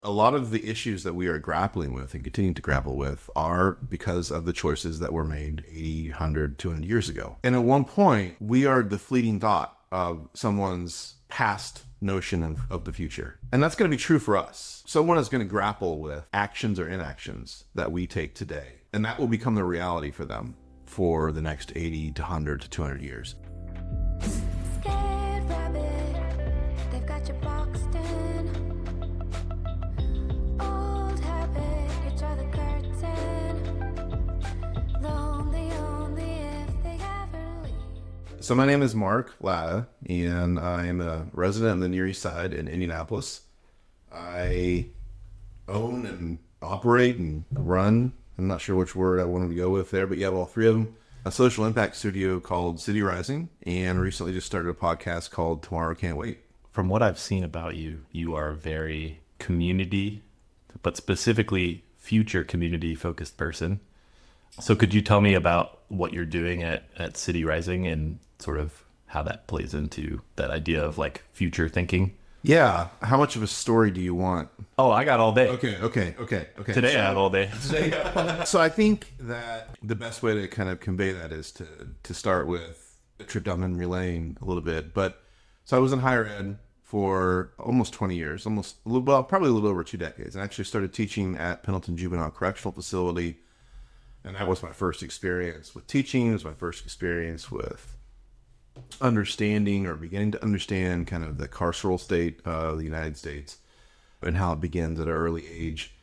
A lot of the issues that we are grappling with and continue to grapple with are because of the choices that were made 80, 100, 200 years ago. And at one point, we are the fleeting thought of someone's past notion of the future. And that's going to be true for us. Someone is going to grapple with actions or inactions that we take today. And that will become the reality for them for the next 80 to 100 to 200 years. Scared rabbit, they've got you boxed in. Old habit, you draw the curtain. Lonely only if they ever leave. So my name is Mark Latta, and I am a resident of the Near East Side in Indianapolis. I own and operate and run, I'm not sure which word I wanted to go with there, but you have all three of them, a social impact studio called City Rising, and recently just started a podcast called Tomorrow Can't Wait. From what I've seen about you, you are a very community, but specifically future community focused person. So could you tell me about what you're doing at City Rising and sort of how that plays into that idea of like future thinking? Yeah. How much of a story do you want? Oh, I got all day. Okay. Today I have all day. So I think that the best way to kind of convey that is to start with a trip down memory lane a little bit. So I was in higher ed for almost 20 years, probably a little over 2 decades. And I actually started teaching at Pendleton Juvenile Correctional Facility. And that was my first experience with teaching. It was my first experience with understanding or beginning to understand kind of the carceral state of the United States and how it begins at an early age.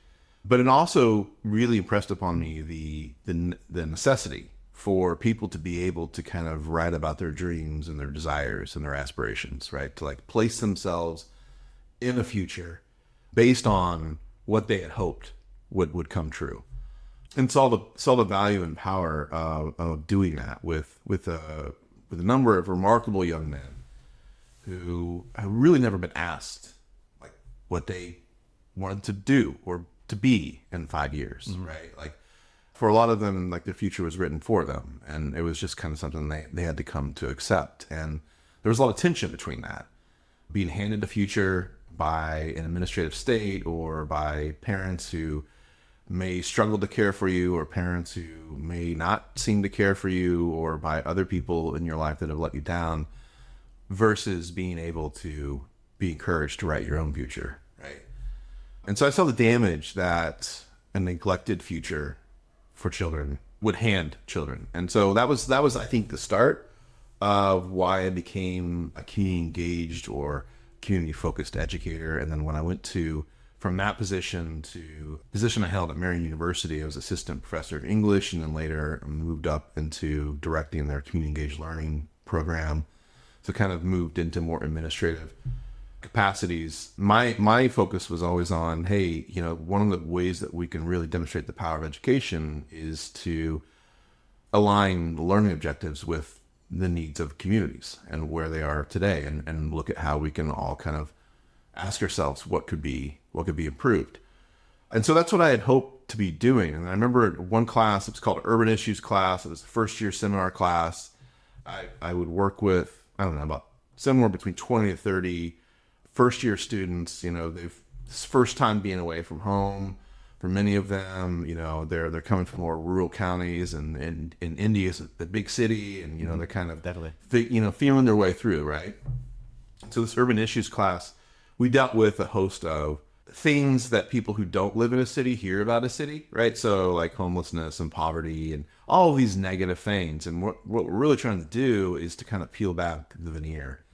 But it also really impressed upon me the necessity for people to be able to kind of write about their dreams and their desires and their aspirations, right? To like place themselves in a future based on what they had hoped would come true. And saw the value and power of doing that with a number of remarkable young men who have really never been asked like what they wanted to do or to be in 5 years, right? Like for a lot of them, like the future was written for them, and it was just kind of something they had to come to accept. And there was a lot of tension between that, being handed a future by an administrative state or by parents who may struggle to care for you, or parents who may not seem to care for you, or by other people in your life that have let you down, versus being able to be encouraged to write your own future, right? And so I saw the damage that a neglected future for children would hand children. And so that was I think the start of why I became a community engaged or community focused educator. And then when I went from that position to the position I held at Marian University, I was assistant professor of English, and then later moved up into directing their community engaged learning program. So kind of moved into more administrative capacities. My focus was always on, hey, one of the ways that we can really demonstrate the power of education is to align the learning objectives with the needs of communities and where they are today, and look at how we can all kind of ask ourselves what could be improved. And so that's what I had hoped to be doing. And I remember one class, it was called Urban Issues class. It was the first year seminar class. I would work with, I don't know, about somewhere between 20 to 30 first year students. This first time being away from home for many of them. They're coming from more rural counties, and in Indy is the big city, and they're kind of Definitely. feeling their way through, right? So this Urban Issues class, we dealt with a host of things that people who don't live in a city hear about a city, right? So like homelessness and poverty and all of these negative things. And what we're really trying to do is to kind of peel back the veneer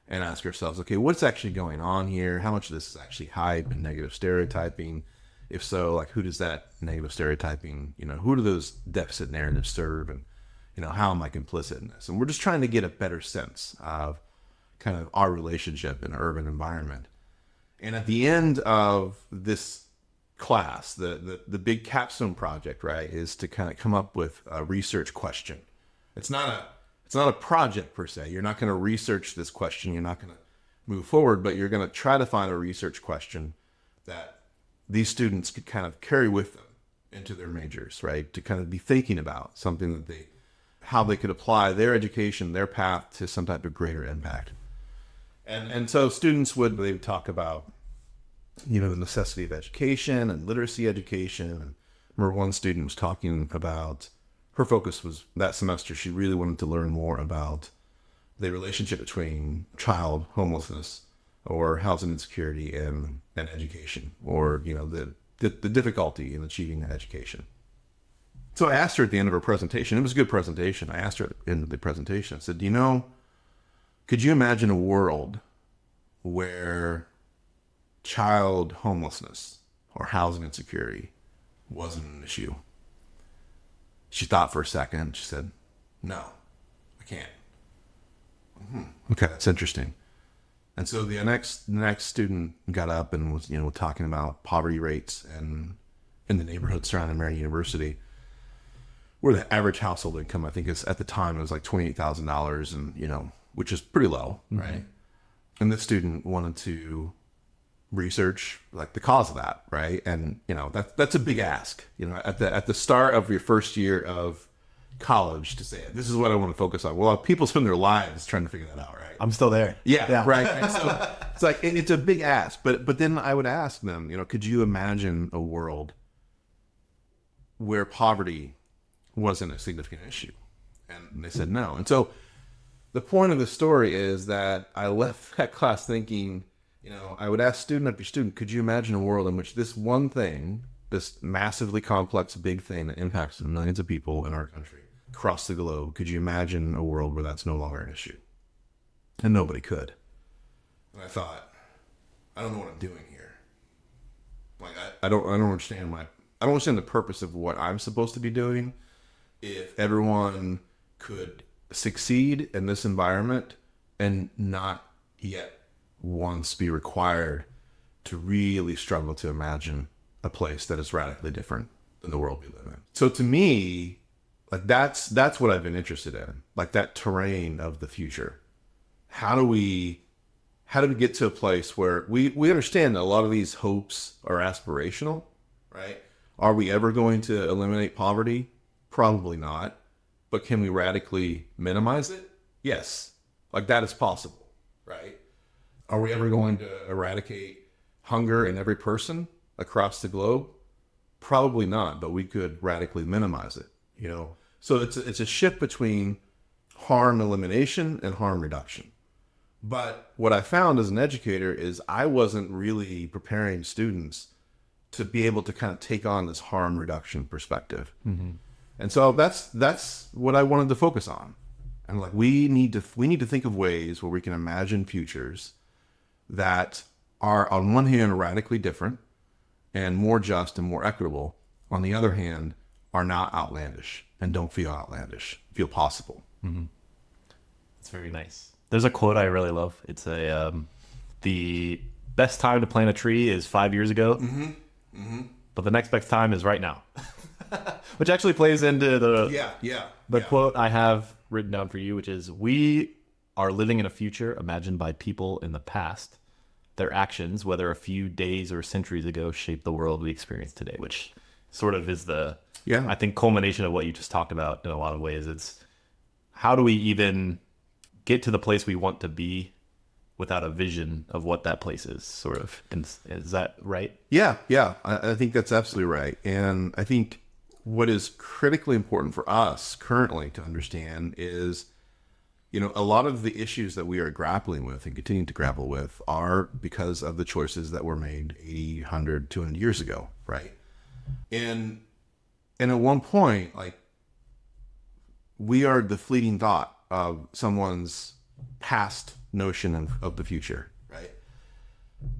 and ask ourselves, okay, what's actually going on here? How much of this is actually hype and negative stereotyping? If so, like, who does that negative stereotyping, who do those deficit narratives serve? And, how am I complicit in this? And we're just trying to get a better sense of kind of our relationship in an urban environment. And at the end of this class, the big capstone project, right, is to kind of come up with a research question. It's not a project per se. You're not going to research this question. You're not going to move forward, but you're going to try to find a research question that these students could kind of carry with them into their majors, right? To kind of be thinking about something that how they could apply their education, their path to some type of greater impact. And so students they would talk about the necessity of education and literacy education. And I remember one student was talking about, her focus was that semester, she really wanted to learn more about the relationship between child homelessness or housing insecurity and education, or, the difficulty in achieving that education. So I asked her at the end of her presentation, it was a good presentation. I asked her at the end of the presentation, I said, could you imagine a world where child homelessness or housing insecurity wasn't an issue? She thought for a second. She said, no, I can't. Okay, that's interesting. And so the next student got up and was, talking about poverty rates and in the neighborhood surrounding Marian University, where the average household income, I think, is at the time, it was like $28,000, and which is pretty low, right? And this student wanted to research like the cause of that, right? And that's a big ask, at the start of your first year of college, to say, this is what I want to focus on. Well, people spend their lives trying to figure that out, right? I'm still there. Yeah. Right. And so it's like, it's a big ask, but then I would ask them, could you imagine a world where poverty wasn't a significant issue? And they said no. And so the point of the story is that I left that class thinking, I would ask student after student, could you imagine a world in which this one thing, this massively complex, big thing that impacts millions of people in our country, across the globe, could you imagine a world where that's no longer an issue? And nobody could. And I thought, I don't know what I'm doing here. Like, I don't understand I don't understand the purpose of what I'm supposed to be doing if everyone could succeed in this environment and not yet once be required to really struggle to imagine a place that is radically different than the world we live in. So to me, like that's what I've been interested in, like that terrain of the future. How do we get to a place where we understand that a lot of these hopes are aspirational, right? Are we ever going to eliminate poverty? Probably not. But can we radically minimize it? Yes. Like that is possible, right? Are we ever going to eradicate hunger in every person across the globe? Probably not, but we could radically minimize it, So it's a shift between harm elimination and harm reduction. But what I found as an educator is I wasn't really preparing students to be able to kind of take on this harm reduction perspective. Mm-hmm. And so that's what I wanted to focus on. And like, we need to think of ways where we can imagine futures that are, on one hand, radically different and more just and more equitable. On the other hand, are not outlandish and don't feel outlandish, feel possible. Mm-hmm. That's very nice. There's a quote I really love. It's the best time to plant a tree is 5 years ago, but the next best time is right now. Which actually plays into the quote I have written down for you, which is, we are living in a future imagined by people in the past. Their actions, whether a few days or centuries ago, shaped the world we experience today, which sort of is I think, culmination of what you just talked about in a lot of ways. It's how do we even get to the place we want to be without a vision of what that place is, sort of. Is that right? Yeah. I think that's absolutely right. And I think what is critically important for us currently to understand is, a lot of the issues that we are grappling with and continuing to grapple with are because of the choices that were made 80, 100, 200 years ago, right? And at one point, like, we are the fleeting thought of someone's past notion of the future, right?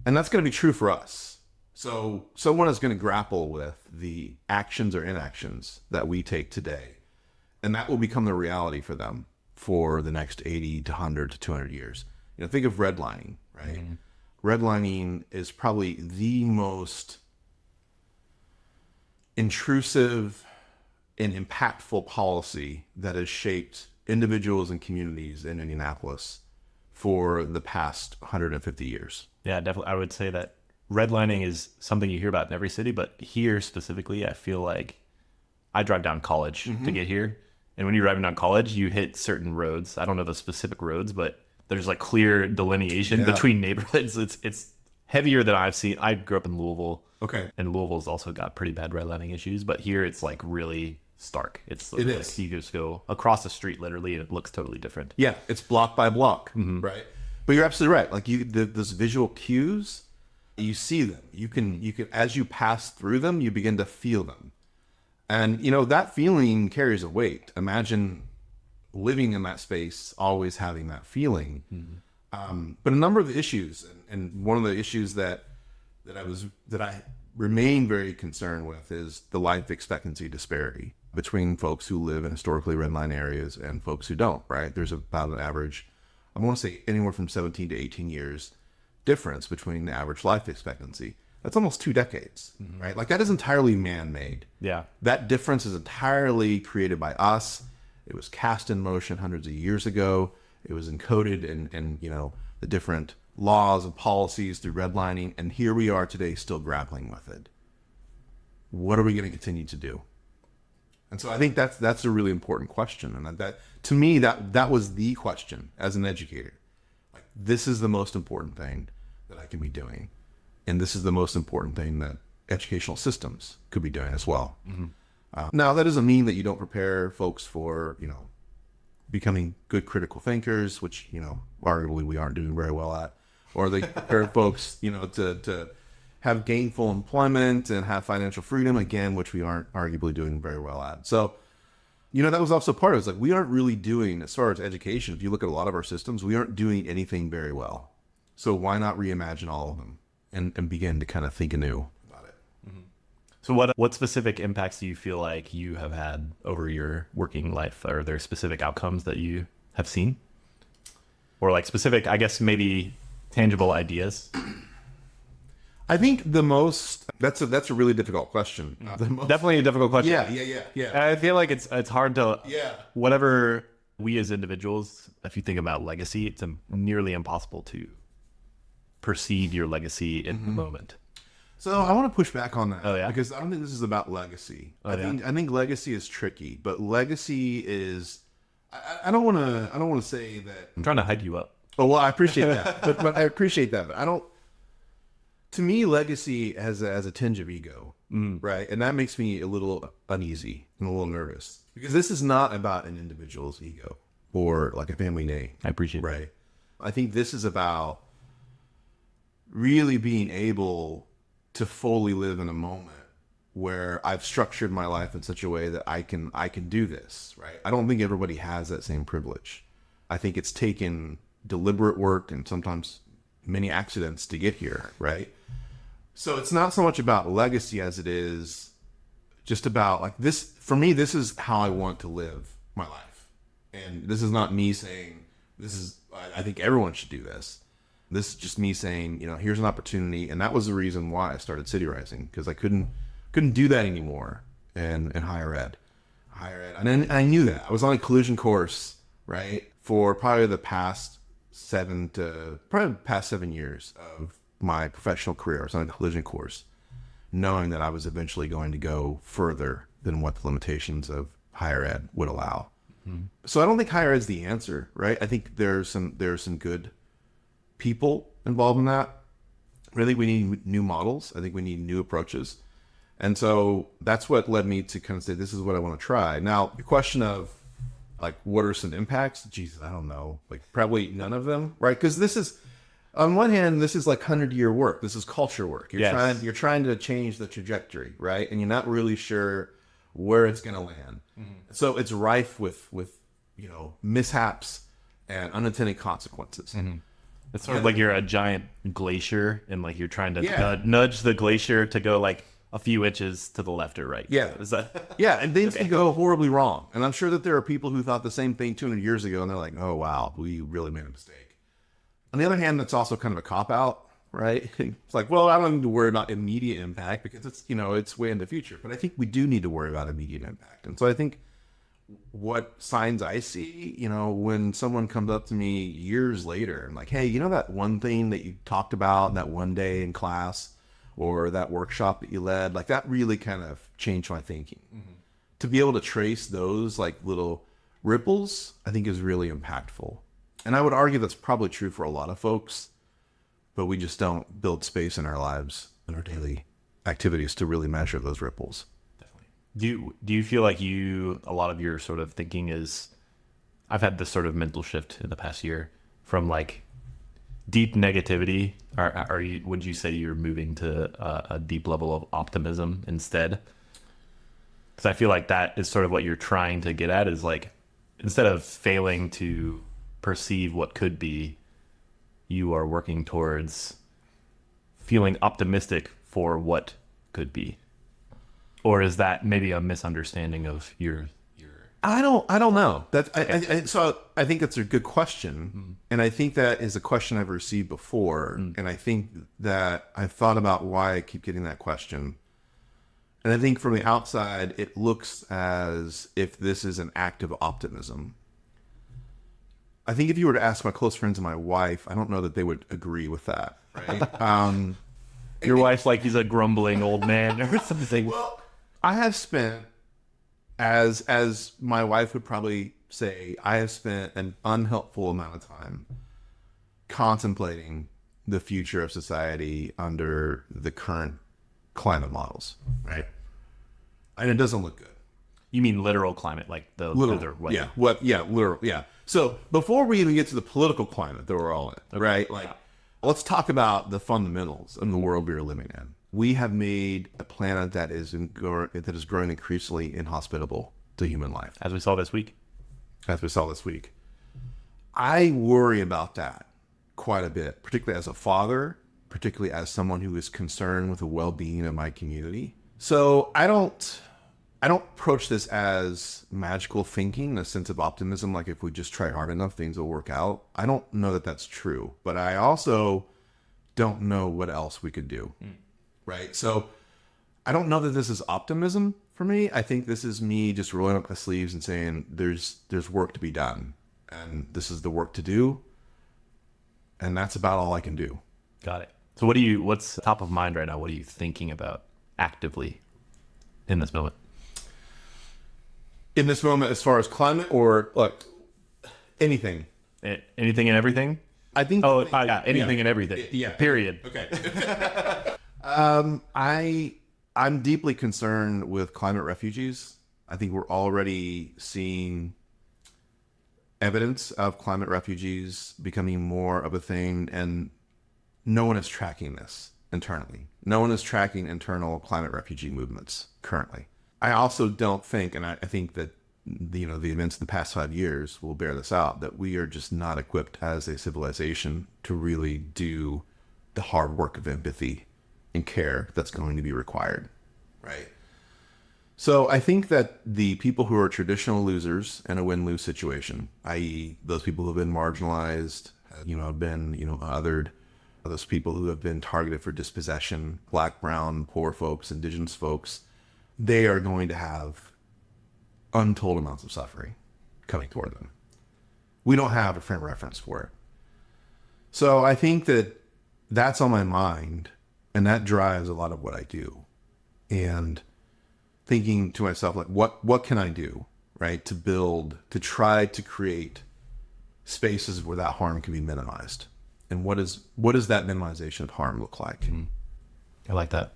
And that's going to be true for us. So someone is going to grapple with the actions or inactions that we take today, and that will become the reality for them for the next 80 to 100 to 200 years. Think of redlining, right? Mm-hmm. Redlining is probably the most intrusive and impactful policy that has shaped individuals and communities in Indianapolis for the past 150 years. Yeah, definitely. I would say that redlining is something you hear about in every city, but here specifically, I feel like I drive down College to get here. And when you're driving down College, you hit certain roads. I don't know the specific roads, but there's like clear delineation between neighborhoods. It's heavier than I've seen. I grew up in Louisville. Okay. And Louisville's also got pretty bad redlining issues, but here it's like really stark. It like is. You just go across the street literally and it looks totally different. Yeah, it's block by block, right? But you're absolutely right. Like those visual cues, you see them. You can as you pass through them, you begin to feel them, and that feeling carries a weight. Imagine living in that space, always having that feeling. But a number of issues, and one of the issues that I remain very concerned with is the life expectancy disparity between folks who live in historically redline areas and folks who don't, right? There's about an average, I want to say anywhere from 17 to 18 years difference between the average life expectancy. That's almost 2 decades, right? Like that is entirely man-made. Yeah. That difference is entirely created by us. It was cast in motion hundreds of years ago. It was encoded in the different laws and policies through redlining, and here we are today still grappling with it. What are we going to continue to do? And so I think that's a really important question, and that to me that was the question as an educator. Like, this is the most important thing that I can be doing, and this is the most important thing that educational systems could be doing as well. Now that doesn't mean that you don't prepare folks for becoming good critical thinkers, which arguably we aren't doing very well at, or they prepare folks to have gainful employment and have financial freedom, again, which we aren't arguably doing very well at. So that was also part of it. It's like, we aren't really doing, as far as education, if you look at a lot of our systems, we aren't doing anything very well. So why not reimagine all of them and begin to kind of think anew about it? So what specific impacts do you feel like you have had over your working life? Are there specific outcomes that you have seen? Or like specific, I guess, maybe tangible ideas? I think that's a really difficult question. Definitely a difficult question. Yeah. I feel like it's hard to, Yeah. whatever we as individuals, if you think about legacy, it's nearly impossible to perceive your legacy in the moment. So I want to push back on that. Oh, yeah? Because I don't think this is about legacy. I yeah? think legacy is tricky, but legacy is, I don't want to say that. I'm trying to hype you up. Oh, well, I appreciate that, but I appreciate that. But I don't. To me, legacy has a tinge of ego, right? And that makes me a little uneasy and a little nervous, because this is not about an individual's ego or like a family name. I appreciate that. Right. I think this is about really being able to fully live in a moment where I've structured my life in such a way that I can do this, right? I don't think everybody has that same privilege. I think it's taken deliberate work and sometimes many accidents to get here, right? So it's not so much about legacy as it is just about like this. For me, this is how I want to live my life. And this is not me saying I think everyone should do this. This is just me saying, here's an opportunity. And that was the reason why I started City Rising, because I couldn't do that anymore in higher ed. And I knew that. I was on a collision course, right, for probably the past 7 years of my professional career. I was on a collision course, knowing that I was eventually going to go further than what the limitations of higher ed would allow. So I don't think higher ed is the answer, right? I think there's some good people involved in that. I think we need new models. I think we need new approaches. And so that's what led me to kind of say, this is what I want to try. Now, the question of like, what are some impacts? Jesus, I don't know. Like, probably none of them, right? Because this is, on one hand, this is like 100-year work. This is culture work. You're trying to change the trajectory, right? And you're not really sure where it's going to land. So it's rife with mishaps and unintended consequences. It's sort of like you're a giant glacier and like you're trying to nudge the glacier to go like a few inches to the left or right. Yeah. Is that? Yeah, and things can go horribly wrong. And I'm sure that there are people who thought the same thing 200 years ago, and they're like, oh, wow, we really made a mistake. On the other hand, that's also kind of a cop-out, right? It's like, well, I don't need to worry about immediate impact because it's way in the future. But I think we do need to worry about immediate impact. And so I think what signs I see, when someone comes up to me years later and like, hey, that one thing that you talked about that one day in class or that workshop that you led, like that really kind of changed my thinking. To be able to trace those like little ripples, I think is really impactful. And I would argue that's probably true for a lot of folks. but we just don't build space in our lives and our daily activities to really measure those ripples. Do you feel like a lot of your sort of thinking is, I've had this sort of mental shift in the past year from like deep negativity, would you say you're moving to a deep level of optimism instead? Because I feel like that is sort of what you're trying to get at, is like, instead of failing to perceive what could be, you are working towards feeling optimistic for what could be. Or is that maybe a misunderstanding of your? I don't know. So I think that's a good question, and I think that is a question I've received before, and I think that I've thought about why I keep getting that question, and I think from the outside it looks as if this is an act of optimism. I think if you were to ask my close friends and my wife, I don't know that they would agree with that. Right? Your wife's like, he's a grumbling old man or something. Well, I have spent, as my wife would probably say, I have spent an unhelpful amount of time contemplating the future of society under the current climate models, right? And it doesn't look good. You mean literal climate, like the Literal, weather? literal, yeah. So before we even get to the political climate that we're all in, right? Like, let's talk about the fundamentals in the world we are living in. We have made a planet that is growing increasingly inhospitable to human life. As we saw this week. I worry about that quite a bit, particularly as a father, particularly as someone who is concerned with the well-being of my community. So I don't approach this as magical thinking in a sense of optimism, like if we just try hard enough, things will work out. I don't know that that's true, but I also don't know what else we could do. Right? So I don't know that this is optimism for me. I think this is me just rolling up my sleeves and saying there's work to be done, and this is the work to do, and that's about all I can do. Got it. So what's top of mind right now? What are you thinking about actively in this moment? In this moment, as far as climate or look, anything. Anything and everything? I think. Anything and everything. Yeah. Period. Okay. I'm deeply concerned with climate refugees. I think we're already seeing evidence of climate refugees becoming more of a thing, and no one is tracking this internally. No one is tracking internal climate refugee movements currently. I also don't think, and I think that the events of the past 5 years will bear this out, that we are just not equipped as a civilization to really do the hard work of empathy and care that's going to be required, right? So I think that the people who are traditional losers in a win-lose situation, i.e. those people who have been marginalized, have been, othered, those people who have been targeted for dispossession, black, brown, poor folks, indigenous folks, they are going to have untold amounts of suffering coming toward them. We don't have a frame of reference for it. So I think that that's on my mind, and that drives a lot of what I do. And thinking to myself, like, what can I do, right, to try to create spaces where that harm can be minimized? And what does that minimization of harm look like? I like that.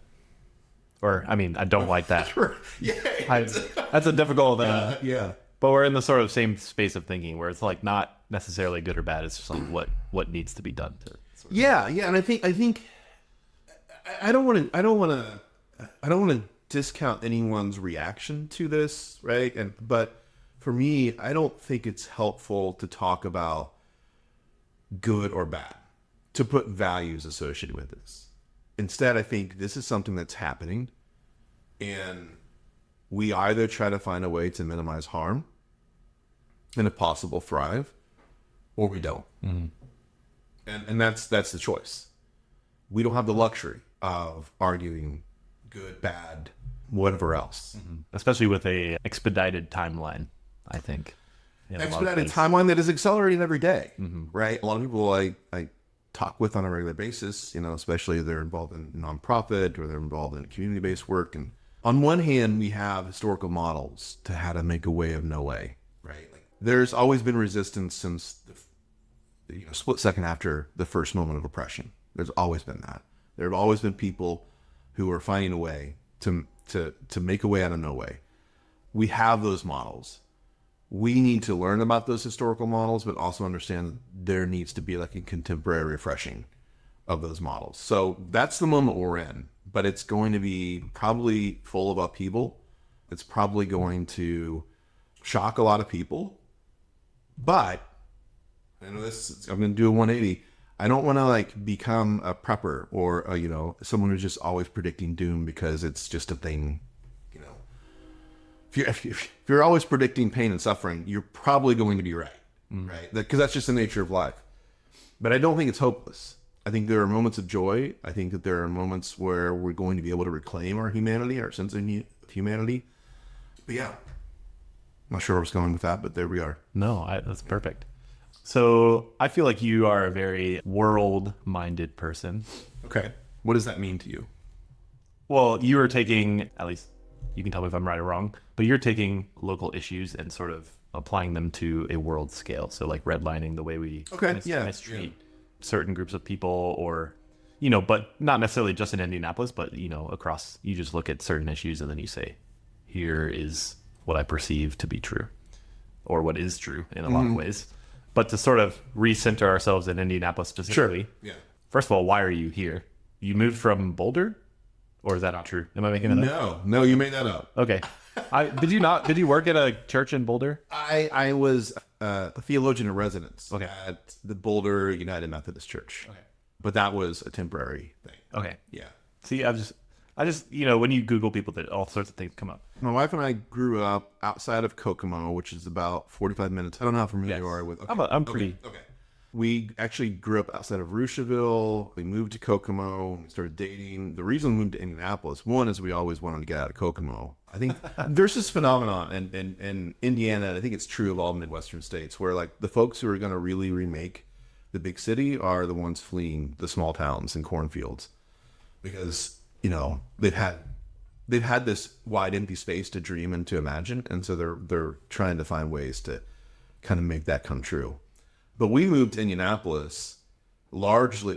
Or, I mean, I don't like that. Yeah. That's a difficult... yeah. But we're in the sort of same space of thinking where it's like not necessarily good or bad. It's just like what needs to be done to... Yeah. And I think I don't want to discount anyone's reaction to this, right? But for me, I don't think it's helpful to talk about good or bad, to put values associated with this. Instead, I think this is something that's happening, and we either try to find a way to minimize harm and, if possible, thrive, or we don't. Mm-hmm. And that's the choice. We don't have the luxury of arguing good, bad, whatever else. Mm-hmm. Especially with a expedited timeline, I think. Expedited timeline that is accelerating every day, right? A lot of people I talk with on a regular basis, especially if they're involved in nonprofit or they're involved in community-based work. And on one hand, we have historical models to how to make a way of no way, right? Like, there's always been resistance since the split second after the first moment of oppression. There's always been that. There have always been people who are finding a way to make a way out of no way. We have those models. We need to learn about those historical models, but also understand there needs to be like a contemporary refreshing of those models. So that's the moment we're in, but it's going to be probably full of upheaval. It's probably going to shock a lot of people, but I know this, I'm going to do a 180. I don't want to like become a prepper or someone who's just always predicting doom because it's just a thing. If you're always predicting pain and suffering, you're probably going to be right, right? Because that's just the nature of life. But I don't think it's hopeless. I think there are moments of joy. I think that there are moments where we're going to be able to reclaim our humanity, our sense of humanity. But yeah, I'm not sure where I was going with that, but there we are. No, that's perfect. So I feel like you are a very world-minded person. Okay. What does that mean to you? Well, you are taking, at least you can tell me if I'm right or wrong, but you're taking local issues and sort of applying them to a world scale. So like redlining, the way we mistreat certain groups of people, or, but not necessarily just in Indianapolis, but, across, you just look at certain issues and then you say, here is what I perceive to be true, or what is true in a lot of ways. But to sort of recenter ourselves in Indianapolis specifically, yeah. First of all, why are you here? You moved from Boulder? Or is that not true? Am I making that up? No, you made that up. Okay. Did you work at a church in Boulder? I was a theologian in residence Okay. at the Boulder United Methodist Church. Okay. But that was a temporary thing. Okay. Yeah. See, I just when you Google people, that all sorts of things come up. My wife and I grew up outside of Kokomo, which is about 45 minutes. I don't know how familiar you are with. Okay. I'm pretty. Okay. We actually grew up outside of Rushville. We moved to Kokomo. We started dating. The reason we moved to Indianapolis, one, is we always wanted to get out of Kokomo. I think there's this phenomenon in Indiana, and I think it's true of all Midwestern states, where like the folks who are going to really remake the big city are the ones fleeing the small towns and cornfields, because they've had this wide empty space to dream and to imagine, and so they're trying to find ways to kind of make that come true. But we moved to Indianapolis primarily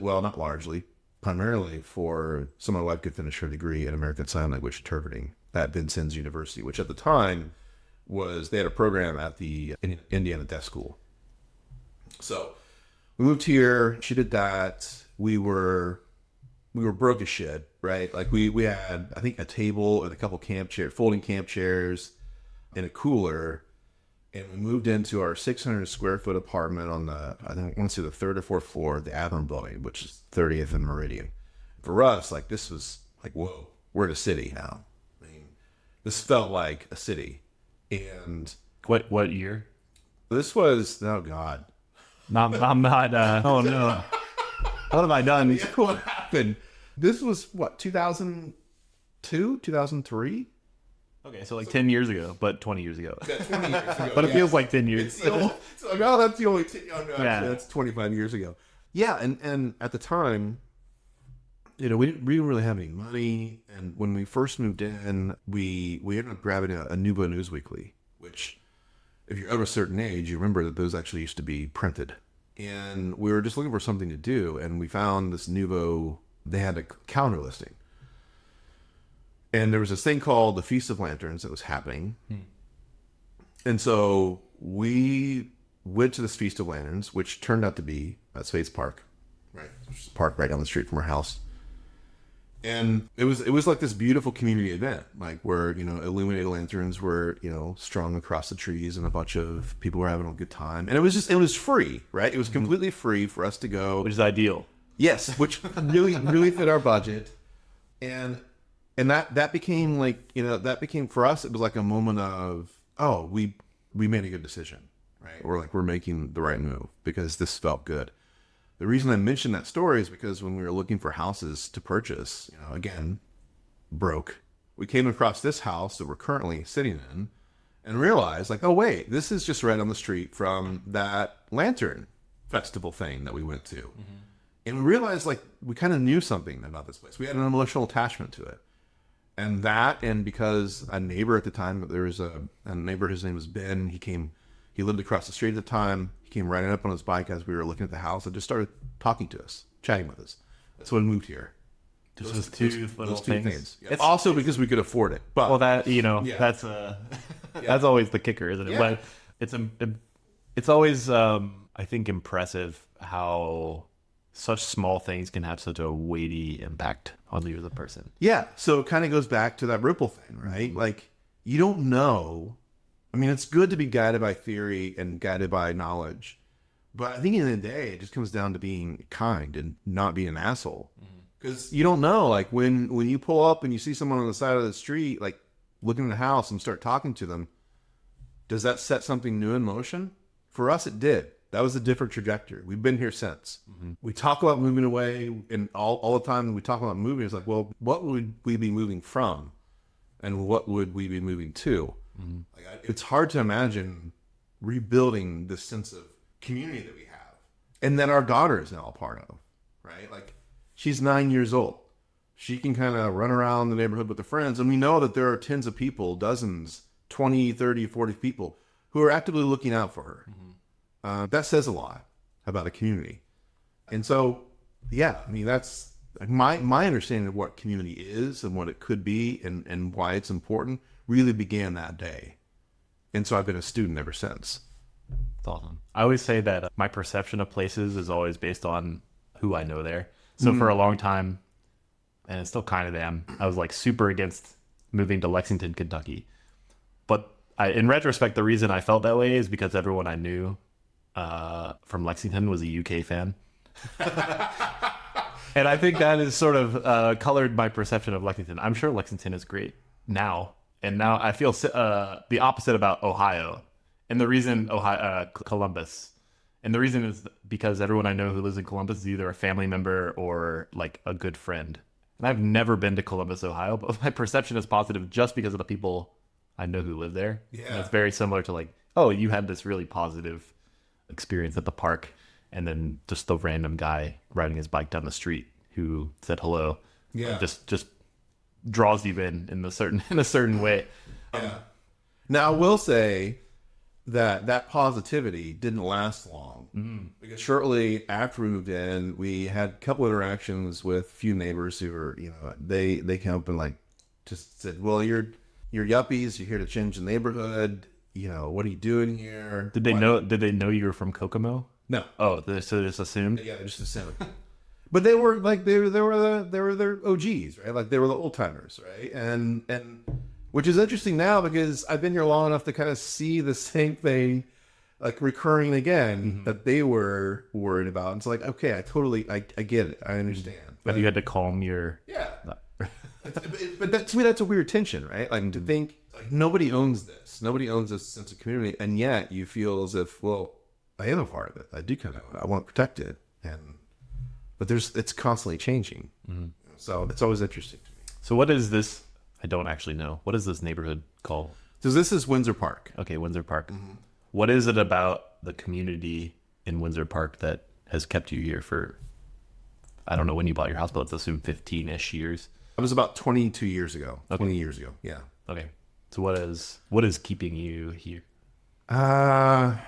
for so my wife could finish her degree in American Sign Language interpreting at Vincennes University, which at the time they had a program at the Indiana Deaf School. So we moved here. She did that. We were broke as shit, right? Like we had, I think, a table and a couple folding camp chairs and a cooler. And we moved into our 600 square foot apartment on the third or fourth floor of the Avon building, which is 30th and Meridian. For us, like, this was like, whoa, we're in a city now. I mean, this felt like a city. And what year? This was, oh God. I'm not, oh no. What have I done? What happened? This was what, 2002, 2003? Okay, so like 10 years ago, but 20 years ago. Yeah, 20 years ago. But it feels like 10 years. That's the only 10, actually, that's 25 years ago. Yeah, and at the time, we didn't really have any money. And when we first moved in, we ended up grabbing a Nouveau News Weekly, which, if you're of a certain age, you remember that those actually used to be printed. And we were just looking for something to do, and we found this Nouveau, they had a calendar listing. And there was this thing called the Feast of Lanterns that was happening. And so we went to this Feast of Lanterns, which turned out to be at Space Park, right? Which is a park right down the street from our house. And it was like this beautiful community event, like where, illuminated lanterns were, strung across the trees, and a bunch of people were having a good time. And it was free, right? It was completely free for us to go. Which is ideal. Yes, which really fit our budget. And that became for us, it was like a moment of, oh, we made a good decision, right? We're making the right move because this felt good. The reason I mentioned that story is because when we were looking for houses to purchase, again, broke, we came across this house that we're currently sitting in and realized, like, oh wait, this is just right on the street from that lantern festival thing that we went to. Mm-hmm. And we realized, like, we kind of knew something about this place. We had an emotional attachment to it. And because a neighbor at the time, there was a neighbor, his name was Ben. He lived across the street at the time. He came riding up on his bike as we were looking at the house and just started talking to us, chatting with us That's when we moved here. Just those two little things. Yeah. It's also because we could afford it. But well, that Yeah. that's that's always the kicker, isn't it? Yeah. But it's always I think impressive how such small things can have such a weighty impact on you as a person. Yeah. So it kind of goes back to that ripple thing, right? Like, you don't know. I mean, it's good to be guided by theory and guided by knowledge. But I think in the end of the day, it just comes down to being kind and not being an asshole. Because you don't know, like, when you pull up and you see someone on the side of the street, like, looking at a house and start talking to them, does that set something new in motion? For us, it did. That was a different trajectory. We've been here since. We talk about moving away, and all the time we talk about moving, it's like, well, what would we be moving from? And what would we be moving to? Like, it's hard to imagine rebuilding this sense of community that we have. And that our daughter is now a part of, right? Like, she's 9 years old. She can kind of run around the neighborhood with her friends. And we know that there are tens of people, dozens, 20, 30, 40 people who are actively looking out for her. That says a lot about a community. And so, yeah, I mean, that's my understanding of what community is and what it could be and why it's important really began that day. And so I've been a student ever since. That's awesome. I always say that my perception of places is always based on who I know there. So for a long time, and it still kind of am, I was like super against moving to Lexington, Kentucky. But in retrospect, the reason I felt that way is because everyone I knew from Lexington was a UK fan. And I think that has sort of colored my perception of Lexington. I'm sure Lexington is great now. And now I feel the opposite about Ohio. And the reason Columbus. And the reason is because everyone I know who lives in Columbus is either a family member or like a good friend. And I've never been to Columbus, Ohio, but my perception is positive just because of the people I know who live there. Yeah. And it's very similar to like, oh, you had this really positive experience at the park, and then just the random guy riding his bike down the street who said hello. Yeah. Just draws you in a certain way. Yeah. Now I will say that positivity didn't last long, because shortly after we moved in, we had a couple interactions with a few neighbors who were, they came up and like just said, well, you're yuppies, you're here to change the neighborhood, what are you doing here? Did they know you were from Kokomo? No. Oh, so they just assumed? Yeah, they just assumed. But they were like they were their OGs, right? Like they were the old timers, right? And which is interesting now because I've been here long enough to kind of see the same thing like recurring again that they were worried about. And it's like, okay, I get it, I understand. But you had to calm your But to me, that's a weird tension, right? Like to think like, nobody owns this sense of community, and yet you feel as if, well, I am a part of it. I do kind of, I want to protect it, but it's constantly changing. So it's always interesting to me. So what is this? I don't actually know. What is this neighborhood called? So this is Windsor Park. Okay, Windsor Park. What is it about the community in Windsor Park that has kept you here for, I don't know when you bought your house, but let's assume 15-ish years? It was about 22 years ago. Okay. 20 years ago. Yeah. Okay. So what is keeping you here? I